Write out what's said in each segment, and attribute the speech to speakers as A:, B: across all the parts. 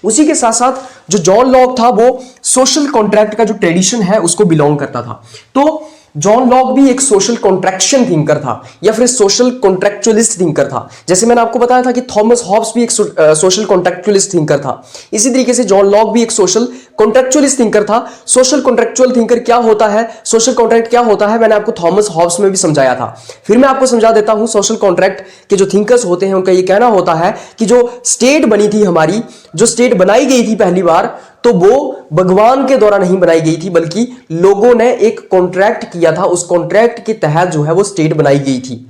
A: उसी के साथ साथ जो जॉन लॉक था वो सोशल कॉन्ट्रैक्ट का जो ट्रेडिशन है उसको बिलोंग करता था। तो जॉन लॉक भी एक सोशल कॉन्ट्रैक्शन थिंकर था या फिर सोशल कॉन्ट्रैक्चुअलिस्ट थिंकर था। जैसे मैंने आपको बताया था कि थॉमस हॉब्स भी एक सोशल कॉन्ट्रैक्चुअलिस्ट थिंकर था, इसी तरीके से जॉन लॉक भी एक सोशल कॉन्ट्रैक्चुअलिस्ट थिंकर था। सोशल कॉन्ट्रैक्चुअल थिंकर क्या होता है, सोशल कॉन्ट्रैक्ट क्या होता है, मैंने आपको थॉमस हॉब्स में भी समझाया था। फिर मैं आपको समझा देता हूं। सोशल कॉन्ट्रैक्ट के जो थिंकर्स होते हैं उनका ये कहना होता है कि जो स्टेट बनी थी हमारी, जो स्टेट बनाई गई थी पहली बार, तो वो भगवान के द्वारा नहीं बनाई गई थी बल्कि लोगों ने एक कॉन्ट्रैक्ट किया था, उस कॉन्ट्रैक्ट के तहत जो है वो स्टेट बनाई गई थी।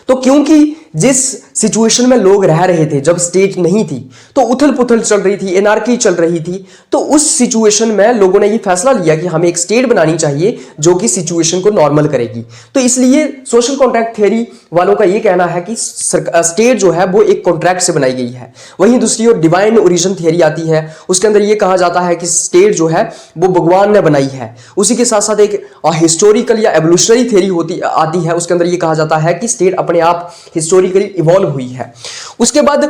A: तो क्योंकि जिस सिचुएशन में लोग रह रहे थे जब स्टेट नहीं थी, तो उथल पुथल चल रही थी, एनार्की चल रही थी, तो उस सिचुएशन में लोगों ने ये फैसला लिया कि हमें एक स्टेट बनानी चाहिए जो कि सिचुएशन को नॉर्मल करेगी। तो इसलिए सोशल कॉन्ट्रैक्ट थ्योरी वालों का ये कहना है कि स्टेट जो है वो एक कॉन्ट्रैक्ट से बनाई गई है। वहीं दूसरी ओर डिवाइन ओरिजिन थ्योरी आती है, उसके अंदर ये कहा जाता है कि स्टेट जो है वो भगवान ने बनाई है। उसी के साथ साथ एक हिस्टोरिकल या एवोल्यूशनरी थ्योरी आती है, उसके अंदर ये कहा जाता है कि स्टेट अपने आप हिस्टोरिकली इवॉल्व हुई है। उसके बाद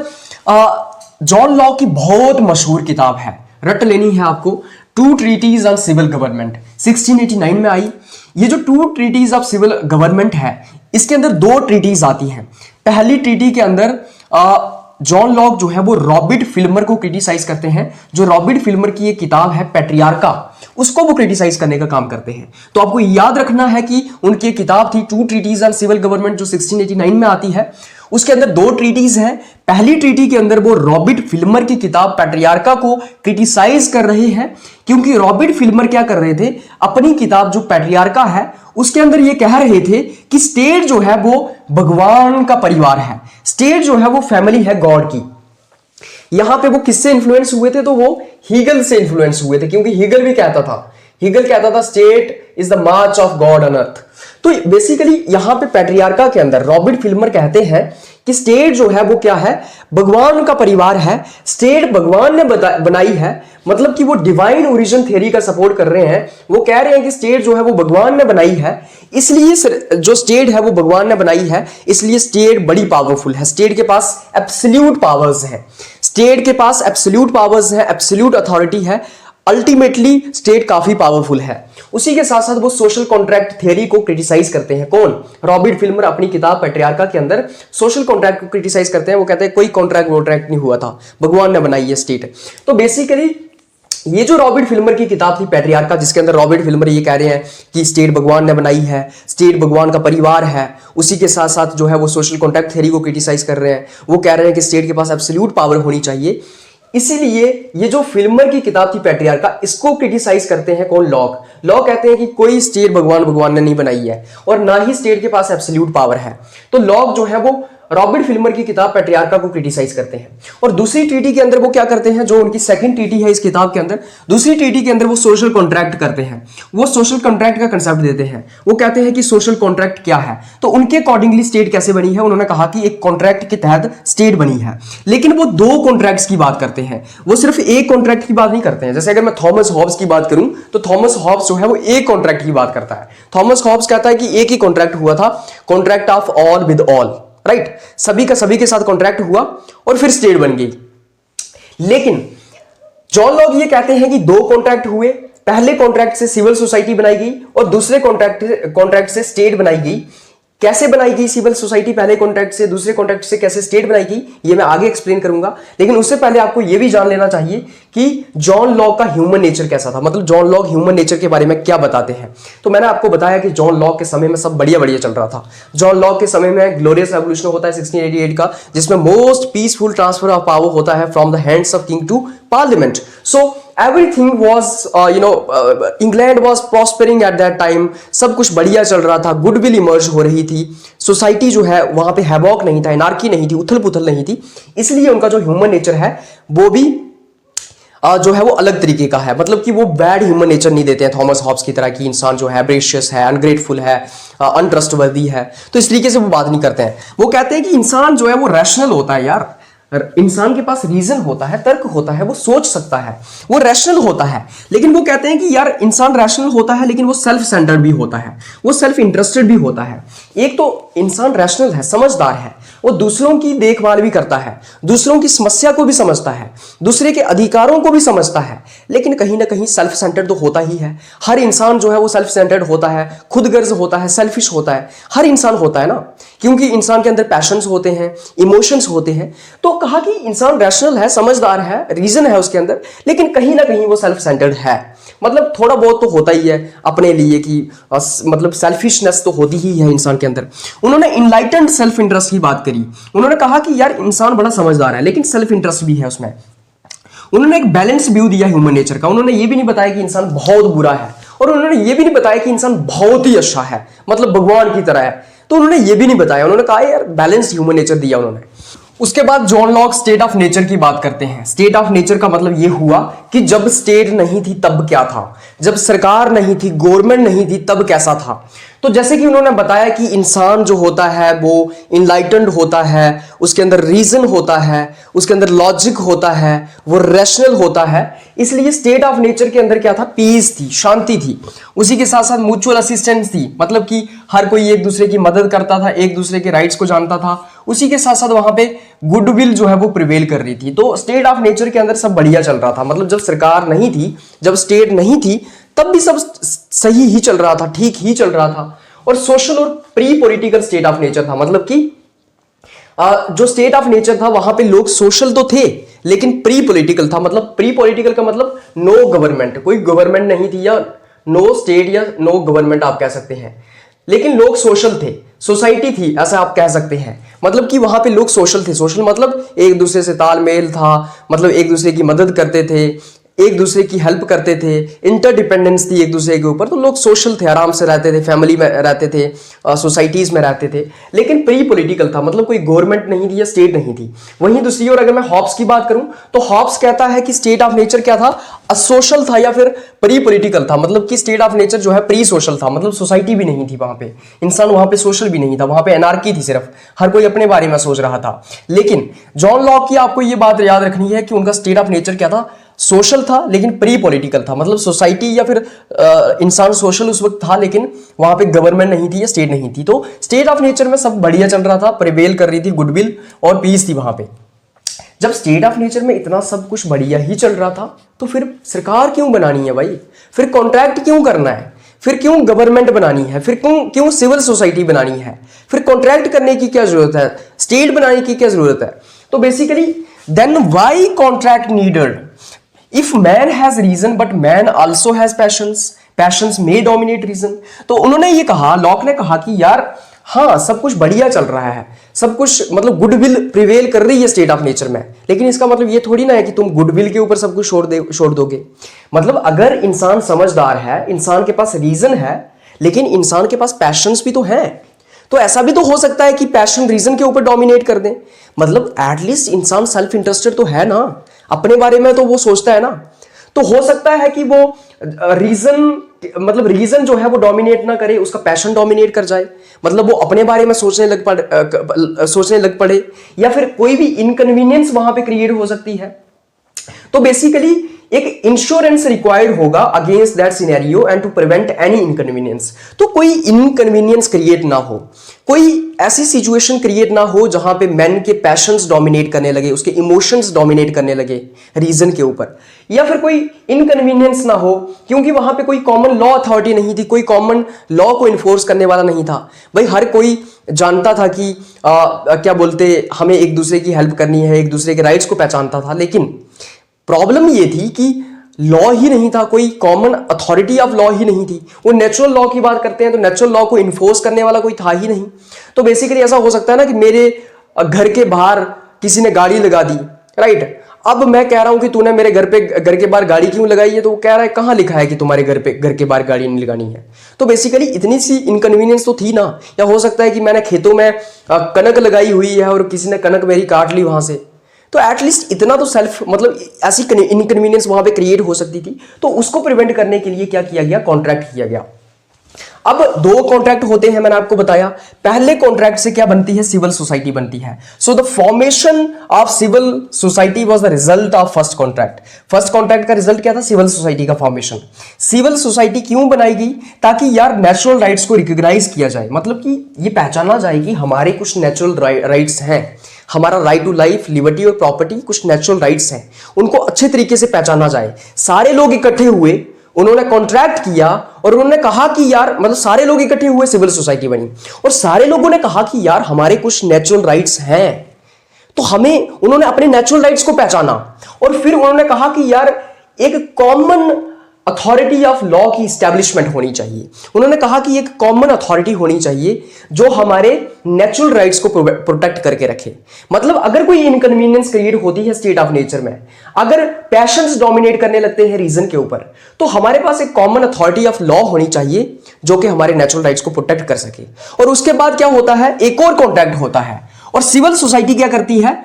A: जॉन लॉक की बहुत मशहूर किताब है, रट लेनी है आपको, two treaties on civil government, 1689 में आई। ये जो two treaties of civil government है, इसके अंदर दो ट्रीटीज आती हैं। पहली ट्रीटी के अंदर जॉन लॉक जो है वो रॉबर्ट फिल्मर को क्रिटिसाइज करते हैं। जो रॉबर्ट फिल्मर की एक किताब है पैट्रियार्का, उसको वो क्रिटिसाइज करने का काम करते हैं। तो आपको याद रखना है कि उनकी किताब थी two treaties on civil government जो 1689 में आती है। उसके अंदर दो ट्रीटीज हैं। पहली ट्रीटी के अंदर वो रॉबर्ट फिल्मर की किताब पैट्रियार्का को क्रिटिसाइज कर रहे हैं, क्योंकि रॉबर्ट फिल्मर क्या कर रहे थे, अपनी किताब जो पैट्रियार्का है उसके अंदर ये कह रहे थे कि स्टेट जो है वो भगवान का परिवार है, स्टेट जो है वो फैमिली है गॉड की। यहां पे वो किससे इंफ्लुएंस हुए थे, तो वो हीगल से इंफ्लुएंस हुए थे, क्योंकि हीगल भी कहता था state is the March of God on earth. तो बेसिकली यहां पे पैट्रियार्का के अंदर रॉबर्ट फिल्मर कहते हैं कि स्टेट जो है वो क्या है, भगवान का परिवार है, स्टेट भगवान ने बनाई है। मतलब कि वो डिवाइन ओरिजिन थ्योरी का सपोर्ट कर रहे हैं। वो कह रहे हैं कि स्टेट जो है वो भगवान ने बनाई है, इसलिए जो स्टेट है वो भगवान ने बनाई है, इसलिए स्टेट बड़ी पावरफुल है। स्टेट के पास एब्सोल्यूट पावर्स है, स्टेट के पास एब्सोल्यूट पावर्स है, एब्सोल्यूट अथॉरिटी है। अल्टीमेटली स्टेट काफी पावरफुल है। उसी के साथ साथ वो सोशल कॉन्ट्रैक्ट थ्योरी को क्रिटिसाइज करते हैं। कौन? रॉबर्ट फिल्मर अपनी किताब पैट्रियार्का के अंदर सोशल कॉन्ट्रैक्ट को क्रिटिसाइज करते हैं। वो कहते हैं कोई कॉन्ट्रैक्ट नहीं हुआ था, भगवान ने बनाई है स्टेट। तो बेसिकली ये जो रॉबर्ट फिल्मर की किताब थी पैट्रियार्का, जिसके अंदर रॉबर्ट फिल्मर ये कह रहे हैं कि स्टेट भगवान ने बनाई है, स्टेट भगवान का परिवार है, उसी के साथ साथ जो है वो सोशल कॉन्ट्रैक्ट थ्योरी को क्रिटिसाइज कर रहे हैं। वो कह रहे हैं कि स्टेट के पास एब्सोल्यूट पावर होनी चाहिए। इसीलिए ये जो फिल्मर की किताब थी पैट्रियार्का, इसको क्रिटिसाइज करते हैं कौन? लॉक। लॉक कहते हैं कि कोई स्टेट भगवान ने नहीं बनाई है और ना ही स्टेट के पास एब्सोल्यूट पावर है। तो लॉक जो है वो रॉबर्ट फिल्मर की किताब पैट्रियार्का को क्रिटिसाइज करते हैं। और दूसरी ट्रीटी के अंदर वो क्या करते हैं, जो उनकी सेकंड ट्रीटी है इस किताब के अंदर, दूसरी ट्रीटी के अंदर वो सोशल कॉन्ट्रैक्ट करते हैं। वो सोशल कॉन्ट्रैक्ट का कंसेप्ट देते हैं। वो कहते हैं कि सोशल कॉन्ट्रैक्ट क्या है, तो उनके अकॉर्डिंगली स्टेट कैसे बनी है। उन्होंने कहा कि एक कॉन्ट्रैक्ट के तहत स्टेट बनी है, लेकिन वो दो कॉन्ट्रैक्ट्स की बात करते हैं, वो सिर्फ एक कॉन्ट्रैक्ट की बात नहीं करते हैं। जैसे अगर मैं थॉमस हॉब्स की बात करूं तो थॉमस हॉब्स जो है वो एक कॉन्ट्रैक्ट की बात करता है। थॉमस हॉब्स कहता है कि एक ही कॉन्ट्रैक्ट हुआ था, contract of all with all, right, सभी का सभी के साथ कॉन्ट्रैक्ट हुआ और फिर स्टेट बन गई। लेकिन जॉन लॉक ये कहते हैं कि दो कॉन्ट्रैक्ट हुए, पहले कॉन्ट्रैक्ट से सिविल सोसाइटी बनाई गई और दूसरे कॉन्ट्रैक्ट से स्टेट बनाई गई। कैसे बनाई गई सिविल सोसाइटी पहले कॉन्ट्रैक्ट से, दूसरे कॉन्ट्रैक्ट से कैसे स्टेट बनाई गई, ये मैं आगे एक्सप्लेन करूंगा। लेकिन उससे पहले आपको ये भी जान लेना चाहिए कि जॉन लॉक का ह्यूमन नेचर कैसा था, मतलब जॉन लॉक ह्यूमन नेचर के बारे में क्या बताते हैं। तो मैंने आपको बताया कि जॉन लॉक के समय में सब बढ़िया बढ़िया चल रहा था। जॉन लॉक के समय में ग्लोरियस रेवोल्यूशन होता है 1688 का, जिसमें most peaceful transfer of power होता है from the hands of king to parliament. So everything was England was prospering at that time। सब कुछ बढ़िया चल रहा था, गुडविल इमर्ज हो रही थी, सोसाइटी जो है वहां पे हैवॉक नहीं था, एनार्की नहीं थी, उथल पुथल नहीं थी। इसलिए उनका जो ह्यूमन नेचर है वो भी जो है वो अलग तरीके का है। मतलब कि वो बैड ह्यूमन नेचर नहीं देते हैं थॉमस हॉब्स की तरह कि इंसान जो है ब्रेशियस है, अनग्रेटफुल है, अनट्रस्टवर्दी है, तो इस तरीके से वो बात नहीं करते हैं। वो कहते हैं कि इंसान जो है वो रैशनल होता है यार, इंसान के पास रीजन होता है, तर्क होता है, वो सोच सकता है, वो रैशनल होता है। लेकिन वो कहते हैं कि यार इंसान रैशनल होता है लेकिन वो सेल्फ सेंटर्ड भी होता है, वो सेल्फ इंटरेस्टेड भी होता है। एक तो इंसान रैशनल है, समझदार है, वो दूसरों की देखभाल भी करता है, दूसरों की समस्या को भी समझता है, दूसरे के अधिकारों को भी समझता है, लेकिन कहीं ना कहीं सेल्फ सेंटर्ड तो होता ही है। हर इंसान जो है वो सेल्फ सेंटर्ड होता है, खुद गर्ज होता है, सेल्फिश होता है, हर इंसान होता है ना, क्योंकि इंसान के अंदर पैशंस होते हैं, इमोशंस होते हैं। तो कहा कि इंसान रैशनल है, समझदार है, रीजन है उसके अंदर, लेकिन कहीं ना कहीं वो सेल्फ सेंटर्ड है। मतलब थोड़ा बहुत तो होता ही है अपने लिए कि मतलब सेल्फिशनेस तो होती ही है इंसान के अंदर। उन्होंने इनलाइटेंड सेल्फ इंटरेस्ट की बात करी। उन्होंने कहा कि यार इंसान बड़ा समझदार है लेकिन सेल्फ इंटरेस्ट भी है उसमें। उन्होंने एक बैलेंस व्यू दिया ह्यूमन नेचर का। उन्होंने ये भी नहीं बताया कि इंसान बहुत बुरा है, और उन्होंने ये भी नहीं बताया कि इंसान बहुत ही अच्छा है, मतलब भगवान की तरह है। तो उन्होंने ये भी नहीं बताया, उन्होंने कहा यार बैलेंस ह्यूमन नेचर दिया उन्होंने। उसके बाद John Locke state of nature की बात करते हैं। स्टेट ऑफ नेचर का मतलब ये हुआ कि जब स्टेट नहीं थी तब क्या था, जब सरकार नहीं थी, गवर्नमेंट नहीं थी, तब कैसा था। तो जैसे कि उन्होंने बताया कि इंसान जो होता है वो इनलाइटेंड होता है, उसके अंदर रीजन होता है, उसके अंदर लॉजिक होता है, वो रैशनल होता है। इसलिए स्टेट ऑफ नेचर के अंदर क्या था, पीस थी, शांति थी। उसी के साथ साथ म्यूचुअल असिस्टेंस थी, मतलब कि हर कोई एक दूसरे की मदद करता था, एक दूसरे के राइट्स को जानता था। उसी के साथ साथ वहां पे गुडविल जो है वो प्रिवेल कर रही थी। तो स्टेट ऑफ नेचर के अंदर सब बढ़िया चल रहा था। मतलब जब सरकार नहीं थी, जब स्टेट नहीं थी, तब भी सब सही ही चल रहा था, ठीक ही चल रहा था। और सोशल और pre political state of nature था, मतलब कि जो स्टेट ऑफ नेचर था वहां पे लोग सोशल तो थे लेकिन प्री पॉलिटिकल था। मतलब प्री पॉलिटिकल का मतलब नो गवर्नमेंट, कोई गवर्नमेंट नहीं थी, या नो स्टेट या नो गवर्नमेंट आप कह सकते हैं, लेकिन लोग सोशल थे, सोसाइटी थी, ऐसा आप कह सकते हैं। मतलब कि वहां पे लोग सोशल थे। सोशल मतलब एक दूसरे से तालमेल था, मतलब एक दूसरे की मदद करते थे, एक दूसरे की हेल्प करते थे, इंटरडिपेंडेंस थी एक दूसरे के ऊपर। तो लोग सोशल थे, आराम से रहते थे, फैमिली में रहते थे, सोसाइटीज में रहते थे। लेकिन प्री पॉलिटिकल था, मतलब कोई गवर्नमेंट नहीं थी या स्टेट नहीं थी। वहीं दूसरी ओर अगर मैं हॉब्स की बात करूं तो हॉब्स कहता है कि स्टेट ऑफ नेचर क्या था, असोशल था या फिर प्री पॉलिटिकल था। मतलब कि स्टेट ऑफ नेचर जो है प्री सोशल था, मतलब सोसाइटी भी नहीं थी वहां पे, इंसान वहां पे सोशल भी नहीं था, वहां पे एनार्की थी, सिर्फ हर कोई अपने बारे में सोच रहा था। लेकिन जॉन लॉक की आपको ये बात याद रखनी है कि उनका स्टेट ऑफ नेचर क्या था, सोशल था लेकिन प्री पॉलिटिकल था। मतलब सोसाइटी या फिर इंसान सोशल उस वक्त था, लेकिन वहां पे गवर्नमेंट नहीं थी या स्टेट नहीं थी। तो स्टेट ऑफ नेचर में सब बढ़िया चल रहा था, प्रिवेल कर रही थी गुडविल और पीस थी वहां पे। जब स्टेट ऑफ नेचर में इतना सब कुछ बढ़िया ही चल रहा था तो फिर सरकार क्यों बनानी है भाई, फिर कॉन्ट्रैक्ट क्यों करना है, फिर क्यों गवर्नमेंट बनानी है, फिर क्यों सिविल सोसाइटी बनानी है, फिर कॉन्ट्रैक्ट करने की क्या जरूरत है, स्टेट बनाने की क्या जरूरत है। तो basically then why contract needed if man has reason but man also has passions may dominate reason। तो उन्होंने ये कहा, लॉक ने कहा कि यार हाँ सब कुछ बढ़िया चल रहा है, सब कुछ मतलब गुडविल प्रिवेल कर रही है स्टेट ऑफ नेचर में, लेकिन इसका मतलब ये थोड़ी ना है कि तुम गुडविल के ऊपर सब कुछ छोड़ दोगे। मतलब अगर इंसान समझदार है, इंसान के पास रीजन है, लेकिन इंसान के पास पैशंस भी तो हैं, तो ऐसा भी तो हो सकता है कि पैशन रीजन के ऊपर डोमिनेट कर दें। मतलब एटलीस्ट इंसान सेल्फ इंटरेस्टेड तो है ना, अपने बारे में तो वो सोचता है ना। तो हो सकता है कि वो रीजन मतलब रीजन जो है वो डोमिनेट ना करे, उसका पैशन डोमिनेट कर जाए, मतलब वो अपने बारे में सोचने लग पड़े, या फिर कोई भी इनकन्वीनियंस वहां पे क्रिएट हो सकती है। तो बेसिकली एक इंश्योरेंस रिक्वायर्ड होगा against that scenario and to prevent any inconvenience. तो कोई इनकन्वीनियंस क्रिएट ना हो, कोई ऐसी सिचुएशन क्रिएट ना हो जहां पे मैन के पैशंस डोमिनेट करने लगे, उसके इमोशंस डोमिनेट करने लगे रीजन के ऊपर, या फिर कोई इनकन्वीनियंस ना हो, क्योंकि वहां पे कोई कॉमन लॉ अथॉरिटी नहीं थी, कोई कॉमन लॉ को इन्फोर्स करने वाला नहीं था। भाई हर कोई जानता था कि क्या बोलते, हमें एक दूसरे की हेल्प करनी है, एक दूसरे के राइट्स को पहचानता था। लेकिन प्रॉब्लम ये थी कि लॉ ही नहीं था, कोई कॉमन अथॉरिटी ऑफ लॉ ही नहीं थी। वो नेचुरल लॉ की बात करते हैं तो नेचुरल लॉ को इन्फोर्स करने वाला कोई था ही नहीं। तो बेसिकली ऐसा हो सकता है ना कि मेरे घर के बाहर किसी ने गाड़ी लगा दी, राइट। अब मैं कह रहा हूं कि तूने मेरे घर के बाहर गाड़ी क्यों लगाई है, तो वो कह रहा है कहां लिखा है कि तुम्हारे घर के बाहर गाड़ी नहीं लगानी है। तो बेसिकली इतनी सी इनकन्वीनियंस तो थी ना। या हो सकता है कि मैंने खेतों में कनक लगाई हुई है और किसी ने कनक मेरी काट ली वहां से, तो एटलीस्ट इतना तो सेल्फ मतलब ऐसी इनकन्वीनियंस वहां पे क्रिएट हो सकती थी। तो उसको प्रिवेंट करने के लिए क्या किया गया, कॉन्ट्रैक्ट किया गया। अब दो कॉन्ट्रैक्ट होते हैं, मैंने आपको बताया। पहले कॉन्ट्रैक्ट से क्या बनती है, सिविल सोसाइटी बनती है। So the formation of civil society was the result of first contract. First contract का रिजल्ट क्या था, सिविल सोसाइटी का फॉर्मेशन। सिविल सोसाइटी क्यों बनाई गई, ताकि यार नेचुरल राइट्स को रिकॉग्नाइज किया जाए, मतलब कि ये पहचाना जाए कि हमारे कुछ नेचुरल राइट्स हैं, हमारा राइट टू लाइफ, लिबर्टी और प्रॉपर्टी कुछ नेचुरल राइट्स हैं, उनको अच्छे तरीके से पहचाना जाए। सारे लोग इकट्ठे हुए, उन्होंने कॉन्ट्रैक्ट किया और उन्होंने कहा कि यार, मतलब सारे लोग इकट्ठे हुए, सिविल सोसाइटी बनी और सारे लोगों ने कहा कि यार हमारे कुछ नेचुरल राइट्स हैं, तो हमें, उन्होंने अपने नेचुरल राइट्स को पहचाना और फिर उन्होंने कहा कि यार एक कॉमन अथॉरिटी ऑफ लॉ की स्टैब्लिशमेंट होनी चाहिए। उन्होंने कहा कि एक कॉमन अथॉरिटी होनी चाहिए जो हमारे नेचुरल राइट्स को प्रोटेक्ट करके रखे। मतलब अगर कोई इनकन्वीनियंस क्रिएट होती है स्टेट ऑफ नेचर में, अगर पैशंस डोमिनेट करने लगते हैं रीजन के ऊपर, तो हमारे पास एक कॉमन अथॉरिटी ऑफ लॉ होनी चाहिए जो कि हमारे नेचुरल राइट्स को प्रोटेक्ट कर सके। और उसके बाद क्या होता है, एक और कॉन्ट्रैक्ट होता है और सिविल सोसाइटी क्या करती है,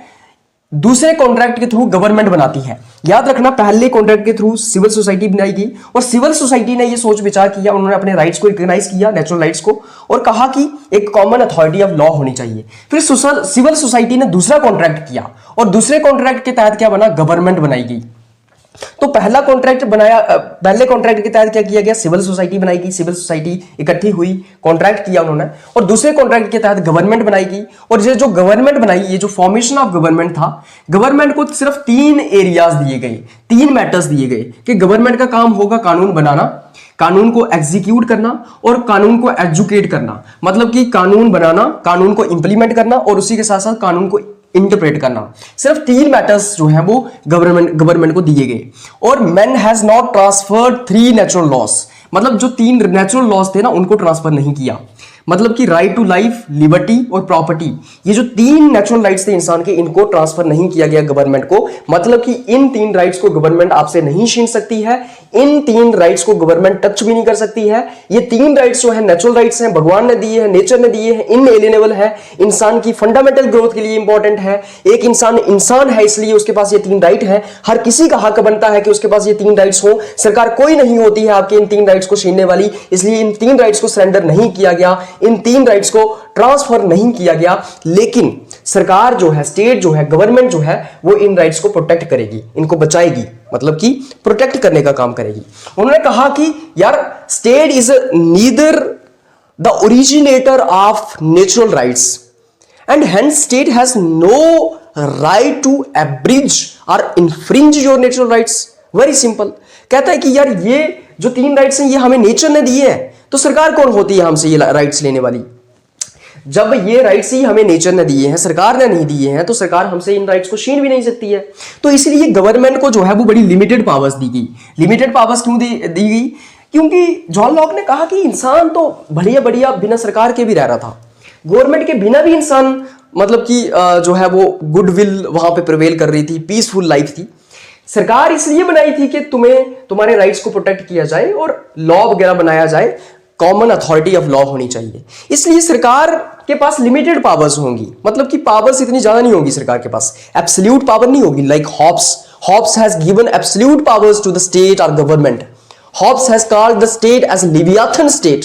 A: दूसरे कॉन्ट्रैक्ट के थ्रू गवर्नमेंट बनाती है। याद रखना, पहले कॉन्ट्रैक्ट के थ्रू सिविल सोसाइटी बनाई गई और सिविल सोसाइटी ने ये सोच विचार किया, उन्होंने अपने राइट्स को रिकॉग्नाइज किया, नेचुरल राइट्स को, और कहा कि एक कॉमन अथॉरिटी ऑफ लॉ होनी चाहिए। फिर सिविल सोसाइटी ने दूसरा कॉन्ट्रैक्ट किया और दूसरे कॉन्ट्रैक्ट के तहत क्या बना, गवर्नमेंट बनाई गई। तो पहला कॉन्ट्रैक्ट बनाया, पहले कॉन्ट्रैक्ट के तहत क्या किया गया, सिविल सोसाइटी बनाई गई, सिविल सोसाइटी इकट्ठी हुई, कॉन्ट्रैक्ट किया उन्होंने, और दूसरे कॉन्ट्रैक्ट के तहत गवर्नमेंट बनाई गई। और ये जो गवर्नमेंट बनाई, ये जो फॉर्मेशन ऑफ गवर्नमेंट था, गवर्नमेंट को सिर्फ 3 एरियाज दिए गए, 3 मैटर्स दिए गए कि गवर्नमेंट का काम होगा कानून बनाना, कानून को एग्जीक्यूट करना और कानून को एजुकेट करना। मतलब कि कानून बनाना, कानून को इंप्लीमेंट करना और उसी के साथ साथ कानून को इंटरप्रेट करना। सिर्फ 3 मैटर्स जो है वो गवर्नमेंट को दिए गए। और man has not transferred 3 natural loss, मतलब जो 3 नेचुरल लॉस थे ना, उनको ट्रांसफर नहीं किया। मतलब कि राइट टू लाइफ, लिबर्टी और प्रॉपर्टी, ये जो 3 नेचुरल राइट्स थे इंसान के, इनको ट्रांसफर नहीं किया गया गवर्नमेंट को। मतलब कि इन 3 राइट्स को गवर्नमेंट आपसे नहीं छीन सकती है, इन 3 राइट्स को गवर्नमेंट टच भी नहीं कर सकती है। ये 3 राइट्स जो है नेचुरल राइट्स हैं, भगवान ने दिए हैं, नेचर ने दिए हैं, इनएलिएनेबल है, इंसान की फंडामेंटल ग्रोथ के लिए इंपॉर्टेंट है। एक इंसान है, इसलिए उसके पास ये 3 राइट है। हर किसी का हक बनता है कि उसके पास ये 3 राइट्स हो। सरकार कोई नहीं होती है आपके इन 3 राइट्स को छीनने वाली, इसलिए इन 3 राइट्स को सरेंडर नहीं किया गया, इन 3 राइट्स को ट्रांसफर नहीं किया गया। लेकिन सरकार जो है, स्टेट जो है, गवर्नमेंट जो है, वो इन राइट्स को प्रोटेक्ट करेगी, इनको बचाएगी, मतलब कि प्रोटेक्ट करने का काम करेगी। उन्होंने कहा कि यार state is neither the originator of natural rights and hence state has no right to abridge और infringe your natural rights. Very simple, कहता है कि यार ये जो 3 राइट्स हैं ये हमें नेचर ने दिए हैं, तो सरकार कौन होती है हमसे ये राइट्स लेने वाली? जब ये राइट्स ही हमें नेचर ने दिए हैं, सरकार ने नहीं दिए हैं, तो सरकार हमसे इन राइट्स को छीन भी नहीं सकती है। तो इसलिए गवर्नमेंट को जो है वो बड़ी लिमिटेड पावर्स दी गई। लिमिटेड पावर्स क्यों दी गई? क्योंकि जॉन लॉक ने कहा कि इंसान तो बढ़िया बढ़िया बिना सरकार के भी रह रहा था, गवर्नमेंट के बिना भी इंसान, मतलब कि जो है वो गुडविल वहां पे प्रिवेल कर रही थी, पीसफुल लाइफ थी। सरकार इसलिए बनाई थी कि तुम्हारे राइट्स को प्रोटेक्ट किया जाए और लॉ वगैरह बनाया जाए, कॉमन अथॉरिटी ऑफ लॉ होनी चाहिए। इसलिए सरकार के पास लिमिटेड पावर्स होंगी, मतलब कि पावर्स इतनी ज्यादा नहीं होगी सरकार के पास, एब्सोल्यूट पावर नहीं होगी। Like Hobbes has given absolute powers to the state और government. Hobbes has called the state as leviathan state,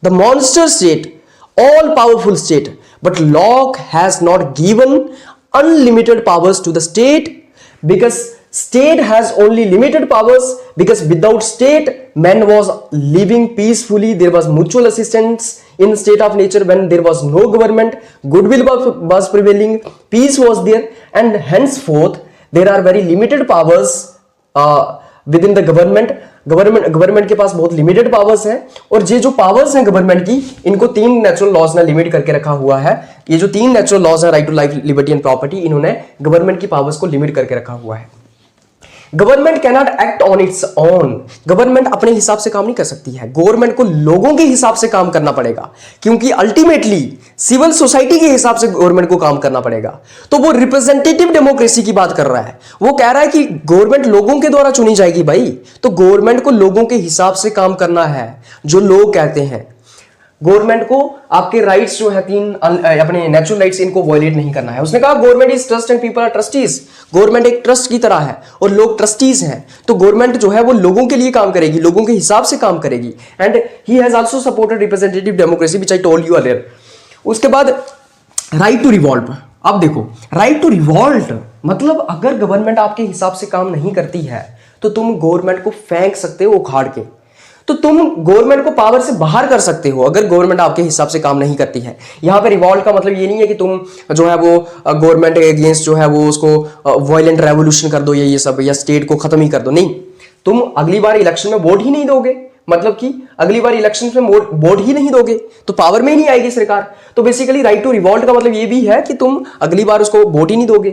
A: the monster state, all powerful state, but Locke has not given unlimited powers to the state, because state has only limited powers, because without state man was living peacefully, there was mutual assistance in state of nature when there was no government, goodwill was prevailing, peace was there, and henceforth there are very limited powers within the government के पास बहुत limited powers हैं। और ये जो powers हैं government की, इनको 3 natural laws ने लिमिट करके रखा हुआ है। ये जो 3 नेचुरल लॉज हैं, right to life, liberty and property, इन्होंने गवर्नमेंट की पावर्स को लिमिट करके रखा हुआ है। Government can not act on its own, government अपने हिसाब से काम नहीं कर सकती है, गवर्नमेंट को लोगों के हिसाब से काम करना पड़ेगा, क्योंकि अल्टीमेटली सिविल सोसाइटी के हिसाब से गवर्नमेंट को काम करना पड़ेगा। तो वो रिप्रेजेंटेटिव डेमोक्रेसी की बात कर रहा है, वो कह रहा है कि गवर्नमेंट लोगों के द्वारा चुनी जाएगी भाई, तो गवर्नमेंट को लोगों के हिसाब से काम करना है, जो लोग कहते हैं। गवर्नमेंट को आपके राइट्स जो है अपने नेचुरल राइट्स इनको वायलेट नहीं करना है। उसने कहा government is trust and people are trustees. Government एक ट्रस्ट की तरह है और लोग ट्रस्टीज हैं, तो गवर्नमेंट जो है वो लोगों के लिए काम करेगी, लोगों के हिसाब से काम करेगी। And he has also supported representative democracy which I told you earlier. उसके बाद राइट टू रिवॉल्ट। अब देखो, राइट टू रिवॉल्ट मतलब अगर गवर्नमेंट आपके हिसाब से काम नहीं करती है तो तुम गवर्नमेंट को फेंक सकते हो उखाड़ के, तो तुम गवर्नमेंट को पावर से बाहर कर सकते हो अगर गवर्नमेंट आपके हिसाब से काम नहीं करती है। यहां पे रिवॉल्ट का मतलब ये नहीं है कि तुम जो है वो गवर्नमेंट के अगेंस्ट जो है वो उसको वायलेंट रेवोल्यूशन कर दो या ये सब, या स्टेट को खत्म ही कर दो। नहीं, तुम अगली बार इलेक्शन में वोट ही नहीं दोगे, मतलब कि अगली बार इलेक्शन में वोट ही नहीं दोगे तो पावर में ही नहीं आएगी सरकार। तो बेसिकली राइट टू रिवॉल्ट का मतलब ये भी है कि तुम अगली बार उसको वोट ही नहीं दोगे।